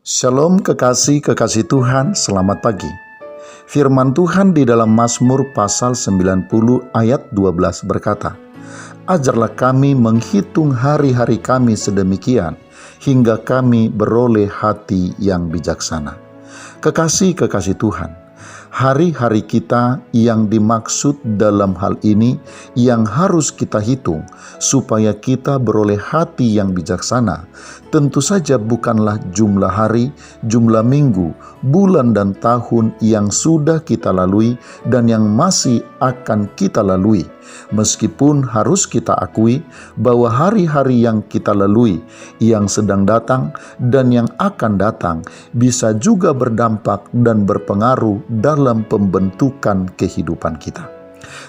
Shalom kekasih-kekasih Tuhan, selamat pagi. Firman Tuhan di dalam Mazmur pasal 90 ayat 12 berkata, "Ajarlah kami menghitung hari-hari kami sedemikian, hingga kami beroleh hati yang bijaksana." Kekasih-kekasih Tuhan, hari-hari kita yang dimaksud dalam hal ini yang harus kita hitung supaya kita beroleh hati yang bijaksana, tentu saja bukanlah jumlah hari, jumlah minggu, bulan dan tahun yang sudah kita lalui dan yang masih akan kita lalui. Meskipun harus kita akui bahwa hari-hari yang kita lalui, yang sedang datang dan yang akan datang bisa juga berdampak dan berpengaruh dalam pembentukan kehidupan kita.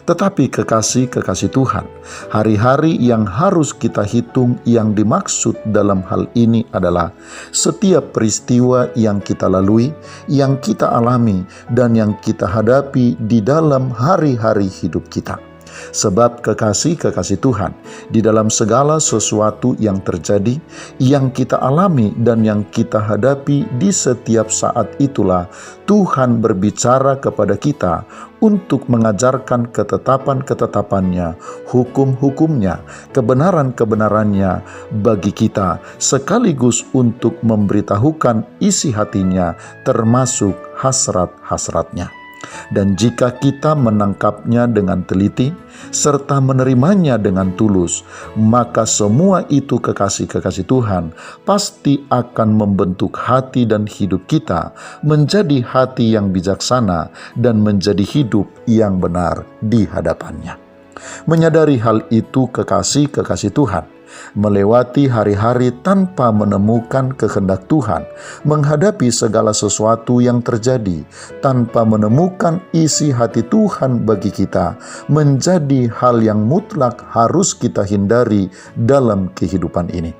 Tetapi kekasih-kekasih Tuhan, hari-hari yang harus kita hitung yang dimaksud dalam hal ini adalah setiap peristiwa yang kita lalui, yang kita alami, dan yang kita hadapi di dalam hari-hari hidup kita. Sebab kekasih-kekasih Tuhan, di dalam segala sesuatu yang terjadi, yang kita alami dan yang kita hadapi di setiap saat itulah Tuhan berbicara kepada kita untuk mengajarkan ketetapan-ketetapannya, hukum-hukumnya, kebenaran-kebenarannya bagi kita, sekaligus untuk memberitahukan isi hatinya termasuk hasrat-hasratnya. Dan jika kita menangkapnya dengan teliti, serta menerimanya dengan tulus, maka semua itu kekasih-kekasih Tuhan pasti akan membentuk hati dan hidup kita menjadi hati yang bijaksana dan menjadi hidup yang benar di hadapannya. Menyadari hal itu kekasih-kekasih Tuhan, melewati hari-hari tanpa menemukan kehendak Tuhan, menghadapi segala sesuatu yang terjadi tanpa menemukan isi hati Tuhan bagi kita, menjadi hal yang mutlak harus kita hindari dalam kehidupan ini.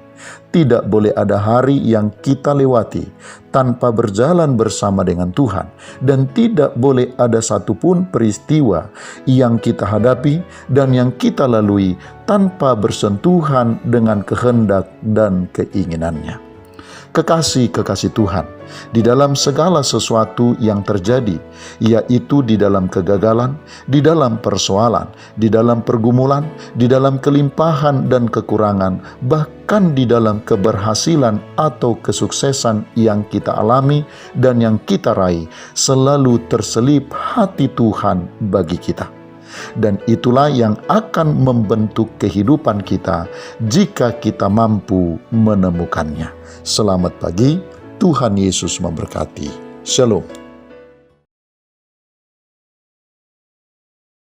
Tidak boleh ada hari yang kita lewati tanpa berjalan bersama dengan Tuhan, dan tidak boleh ada satupun peristiwa yang kita hadapi dan yang kita lalui tanpa bersentuhan dengan kehendak dan keinginannya. Kekasih-kekasih Tuhan, di dalam segala sesuatu yang terjadi, yaitu di dalam kegagalan, di dalam persoalan, di dalam pergumulan, di dalam kelimpahan dan kekurangan, bahkan di dalam keberhasilan atau kesuksesan yang kita alami dan yang kita raih, selalu terselip hati Tuhan bagi kita. Dan itulah yang akan membentuk kehidupan kita jika kita mampu menemukannya. Selamat pagi, Tuhan Yesus memberkati. Shalom.